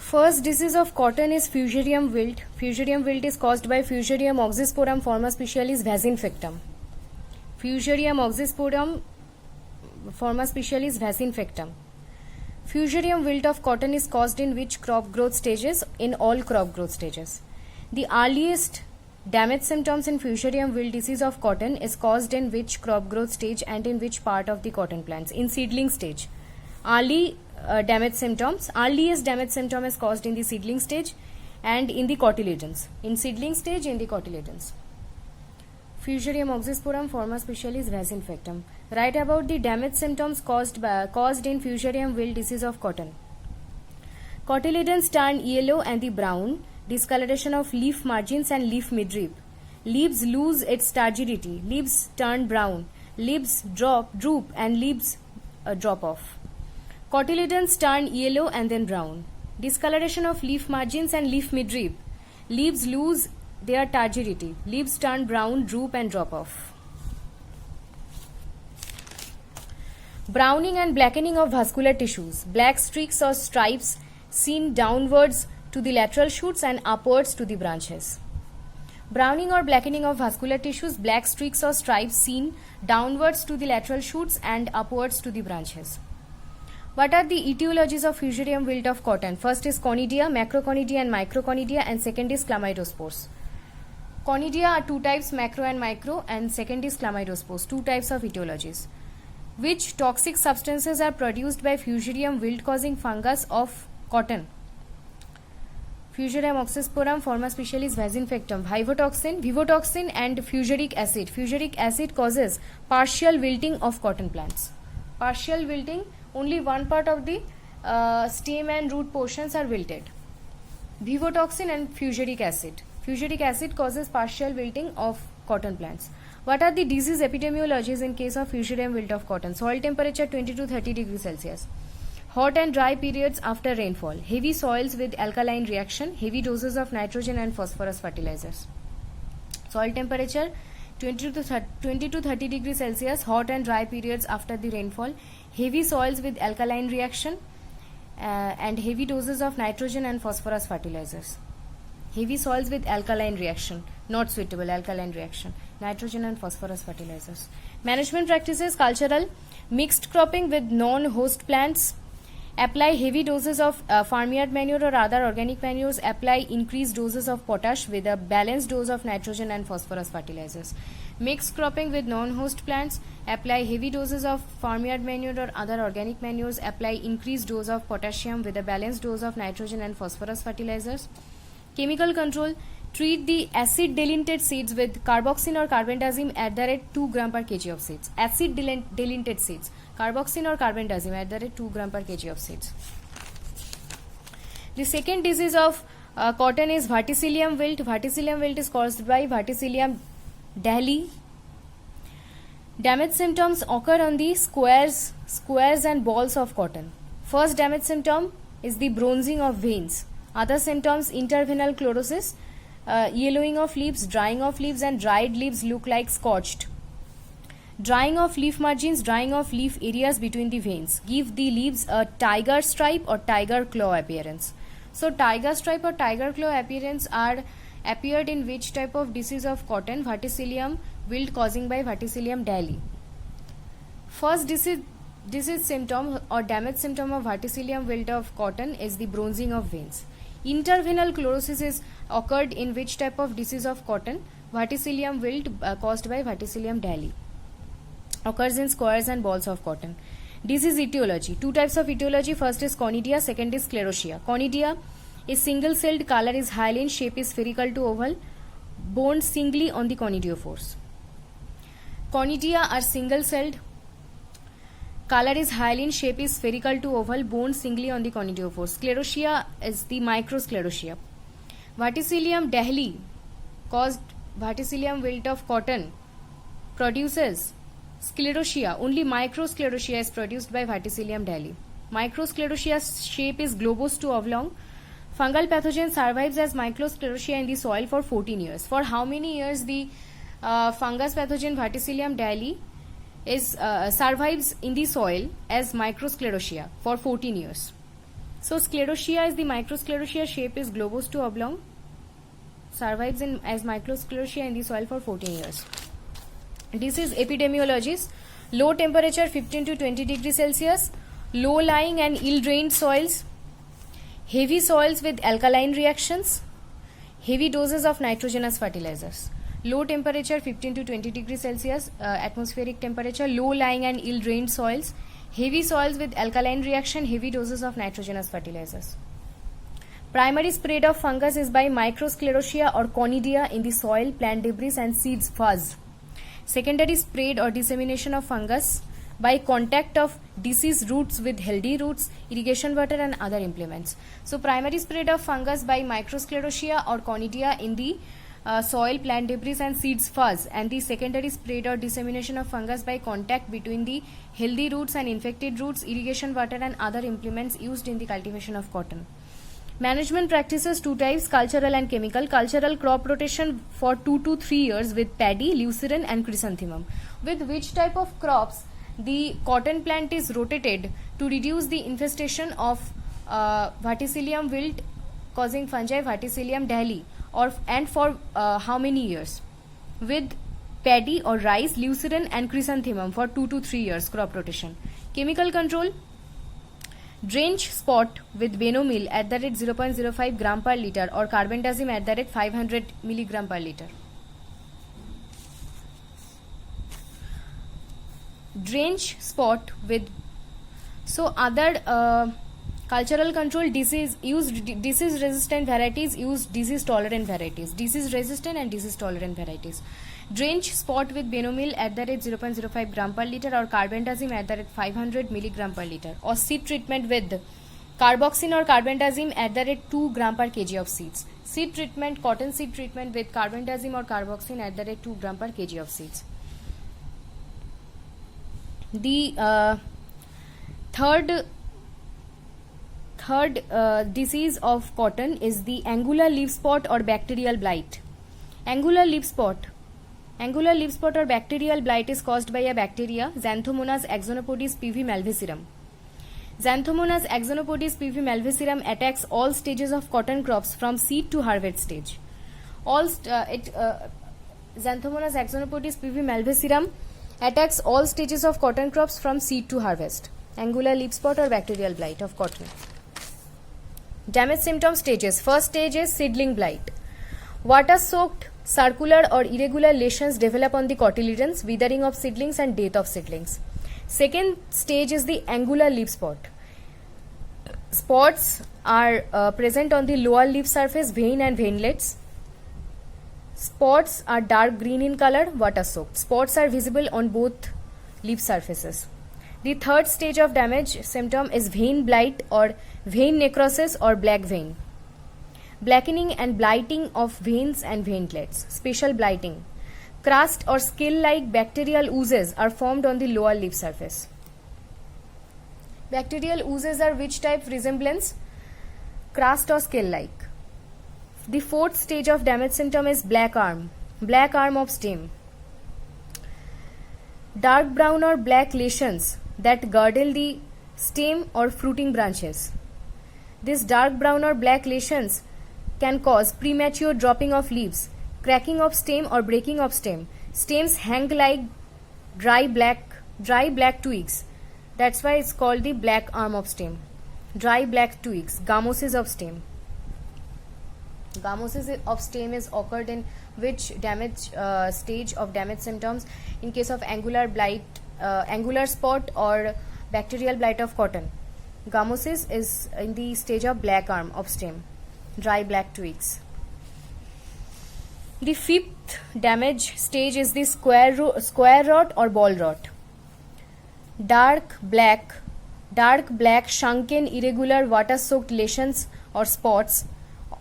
First disease of cotton is Fusarium wilt. Fusarium wilt is caused by Fusarium oxysporum forma specialis vasinfectum. Fusarium oxysporum forma specialis vasinfectum. Fusarium wilt of cotton is caused in which crop growth stages? In all crop growth stages. The earliest damage symptoms in Fusarium wilt disease of cotton is caused in which crop growth stage and in which part of the cotton plants? In seedling stage. Earliest damage symptom is caused in the seedling stage and in the cotyledons. In seedling stage, in the cotyledons. Fusarium oxysporum forma specialis vasinfectum. Write about the damage symptoms caused in Fusarium wilt disease of cotton. Cotyledons turn yellow and the brown, discoloration of leaf margins and leaf midrib. Leaves lose its turgidity, leaves turn brown, leaves droop and leaves drop off. Cotyledons turn yellow and then brown. Discoloration of leaf margins and leaf midrib. Leaves lose their turgidity. Leaves turn brown, droop and drop off. Browning and blackening of vascular tissues. Black streaks or stripes seen downwards to the lateral shoots and upwards to the branches. Browning or blackening of vascular tissues. Black streaks or stripes seen downwards to the lateral shoots and upwards to the branches. What are the etiologies of Fusarium wilt of cotton? First is conidia, macroconidia and microconidia, and second is chlamydospores. Conidia are two types, macro and micro, and second is chlamydospores, two types of etiologies. Which toxic substances are produced by Fusarium wilt causing fungus of cotton? Fusarium oxysporum forma specialis vasinfectum, vivotoxin and fusaric acid. Fusaric acid causes partial wilting of cotton plants. Partial wilting, only one part of the stem and root portions are wilted. Vivotoxin and fusaric acid. Fusaric acid causes partial wilting of cotton plants. What are the disease epidemiologies in case of Fusarium wilt of cotton? Soil temperature 20 to 30 degrees Celsius. Hot and dry periods after rainfall. Heavy soils with alkaline reaction. Heavy doses of nitrogen and phosphorus fertilizers. Soil temperature 20 to 30 degrees Celsius, hot and dry periods after the rainfall, heavy soils with alkaline reaction and heavy doses of nitrogen and phosphorus fertilizers. Heavy soils with alkaline reaction, not suitable, alkaline reaction, nitrogen and phosphorus fertilizers. Management practices, cultural, mixed cropping with non-host plants. Apply heavy doses of farmyard manure or other organic manures. Apply increased doses of potash with a balanced dose of nitrogen and phosphorus fertilizers. Mixed cropping with non-host plants. Apply heavy doses of farmyard manure or other organic manures. Apply increased dose of potassium with a balanced dose of nitrogen and phosphorus fertilizers. Chemical control. Treat the acid delinted seeds with carboxin or carbendazim at the rate 2 gram per kg of seeds. Acid delinted seeds. Carboxin or carbendazim at the rate 2 gram per kg of seeds. The second disease of cotton is verticillium wilt. Verticillium wilt is caused by Verticillium dahli. Damage symptoms occur on the squares and balls of cotton. First damage symptom is the bronzing of veins. Other symptoms, intervenal chlorosis, yellowing of leaves, drying of leaves, and dried leaves look like scorched. Drying of leaf margins, drying of leaf areas between the veins. Give the leaves a tiger stripe or tiger claw appearance. So tiger stripe or tiger claw appearance are appeared in which type of disease of cotton? Verticillium wilt causing by Verticillium dahli. First disease symptom or damage symptom of Verticillium wilt of cotton is the bronzing of veins. Intervenal chlorosis is occurred in which type of disease of cotton? Verticillium wilt caused by Verticillium dahli. Occurs in squares and balls of cotton. Disease etiology. Two types of etiology. First is conidia, second is sclerotia. Conidia is single-celled, color is hyaline, shape is spherical to oval, borne singly on the conidiophores. Conidia are single-celled, color is hyaline, shape is spherical to oval, borne singly on the conidiophores. Sclerotia is the microsclerotia. Verticillium dahli caused Verticillium wilt of cotton produces sclerotia. Only microsclerotia is produced by Verticillium dahli. Microsclerosia's shape is globose to oblong. Fungal pathogen survives as microsclerotia in the soil for 14 years. For how many years the fungus pathogen Verticillium dahli survives in the soil as microsclerotia? For 14 years. So sclerotia is the microsclerotia, shape is globose to oblong, survives in as microsclerotia in the soil for 14 years. This is epidemiologies. Low temperature 15 to 20 degrees Celsius, low lying and ill drained soils, heavy soils with alkaline reactions, heavy doses of nitrogenous fertilizers. Low temperature 15 to 20 degrees Celsius, atmospheric temperature, low lying and ill drained soils, heavy soils with alkaline reaction, heavy doses of nitrogenous fertilizers. Primary spread of fungus is by microsclerotia or conidia in the soil, plant debris and seeds fuzz. Secondary spread or dissemination of fungus by contact of diseased roots with healthy roots, irrigation water and other implements. So primary spread of fungus by microsclerotia or conidia in the soil, plant debris and seeds fuzz, and the secondary spread or dissemination of fungus by contact between the healthy roots and infected roots, irrigation water and other implements used in the cultivation of cotton. Management practices: two types, cultural and chemical. Cultural, crop rotation for 2 to 3 years with paddy, lucerne and chrysanthemum. With which type of crops the cotton plant is rotated to reduce the infestation of verticillium wilt causing fungi Verticillium dahlia, and for how many years? With paddy or rice, lucerne and chrysanthemum for 2 to 3 years crop rotation. Chemical control: drench spot with benomil at the rate 0.05 gram per liter or carbendazim at the rate 500 milligram per liter. Drench spot with other cultural control: disease resistant varieties, use disease tolerant varieties. Disease resistant and disease tolerant varieties. Drench spot with benomil at the rate 0.05 gram per liter or carbendazim at the rate 500 milligram per liter, or seed treatment with carboxin or carbendazim at the rate 2 gram per kg of seeds. Seed treatment, cotton seed treatment with carbendazim or carboxin at the rate 2 gram per kg of seeds. The third disease of cotton is the angular leaf spot or bacterial blight. Angular leaf spot or bacterial blight is caused by a bacteria, Xanthomonas axonopodis PV malvacearum. Xanthomonas axonopodis PV malvacearum attacks all stages of cotton crops from seed to harvest stage. Xanthomonas axonopodis PV malvacearum attacks all stages of cotton crops from seed to harvest. Angular leaf spot or bacterial blight of cotton. Damage symptom stages. First stage is seedling blight. Water-soaked, circular or irregular lesions develop on the cotyledons, withering of seedlings and death of seedlings. Second stage is the angular leaf spot. Spots are present on the lower leaf surface, vein and veinlets. Spots are dark green in color, water-soaked. Spots are visible on both leaf surfaces. The third stage of damage symptom is vein blight or vein necrosis or black vein. Blackening and blighting of veins and veinlets. Special blighting. Crust or scale-like bacterial oozes are formed on the lower leaf surface. Bacterial oozes are which type resemblance? Crust or scale-like. The fourth stage of damage symptom is black arm of stem. Dark brown or black lesions that girdle the stem or fruiting branches. These dark brown or black lesions can cause premature dropping of leaves, cracking of stem or breaking of stem. Stems hang like dry black twigs. That's why it's called the black arm of stem. Dry black twigs, gamosis of stem. Gamosis of stem is occurred in which damage stage of damage symptoms? In case of angular blight, angular spot or bacterial blight of cotton. Gamosis is in the stage of black arm of stem, dry black twigs. The fifth damage stage is the square rot or ball rot. Dark black, shrunken, irregular, water-soaked lesions or spots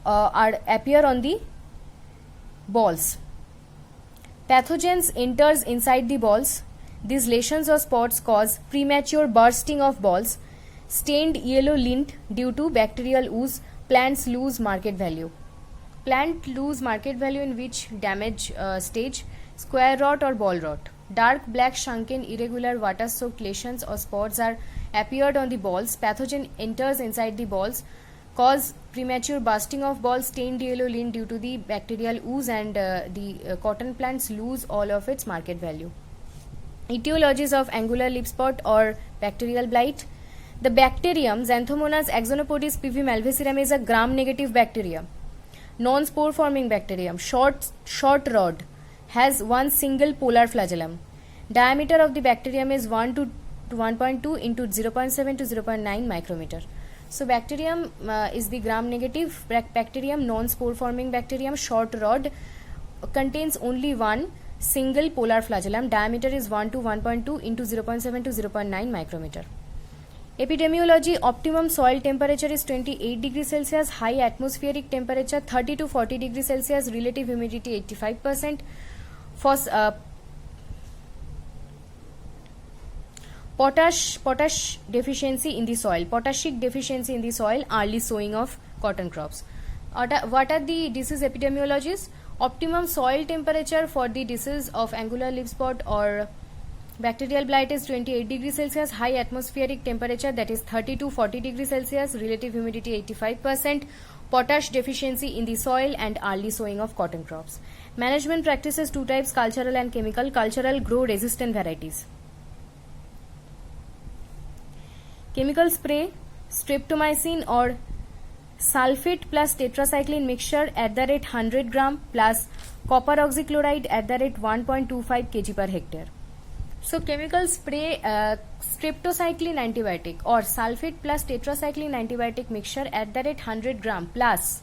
appear on the balls. Pathogens enters inside the balls. These lesions or spots cause premature bursting of balls, stained yellow lint due to bacterial ooze. Plants lose market value. Plant lose market value in which damage stage? Square rot or ball rot. Dark black shrunken irregular water soaked lesions or spots are appeared on the balls. Pathogen enters inside the balls, cause premature bursting of balls, stained yellow lint due to the bacterial ooze, and the cotton plants lose all of its market value. Etiologies of angular leaf spot or bacterial blight. The bacterium Xanthomonas axonopodis PV malvacearum is a gram-negative bacterium, non-spore forming bacterium, short rod, has one single polar flagellum. Diameter of the bacterium is 1 to 1.2 into 0.7 to 0.9 micrometer. So bacterium is the gram-negative bacterium, non-spore forming bacterium, short rod, contains only one single polar flagellum. Diameter is 1 to 1.2 into 0.7 to 0.9 micrometer. Epidemiology: optimum soil temperature is 28 degrees Celsius, high atmospheric temperature 30 to 40 degrees Celsius, relative humidity 85%. For potash deficiency in the soil, potassic deficiency in the soil, early sowing of cotton crops. What are the disease epidemiologies? Optimum soil temperature for the disease of angular leaf spot or bacterial blight is 28 degrees Celsius, high atmospheric temperature, that is 30 to 40 degrees Celsius, relative humidity 85%, potash deficiency in the soil, and early sowing of cotton crops. Management practices: two types, cultural and chemical. Cultural: grow resistant varieties. Chemical spray: streptomycin or sulfate plus tetracycline mixture at the rate 100 gram plus copper oxychloride at the rate 1.25 kg per hectare. So chemical spray, streptocycline antibiotic or sulfate plus tetracycline antibiotic mixture at the rate 100 gram plus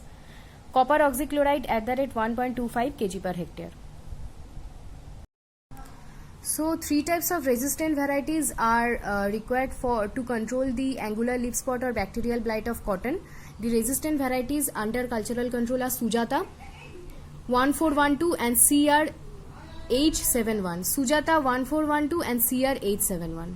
copper oxychloride at the rate 1.25 kg per hectare. So three types of resistant varieties are required to control the angular leaf spot or bacterial blight of cotton. The resistant varieties under cultural control are Sujata 1412 and CR H71. Sujata 1412 and CR H71.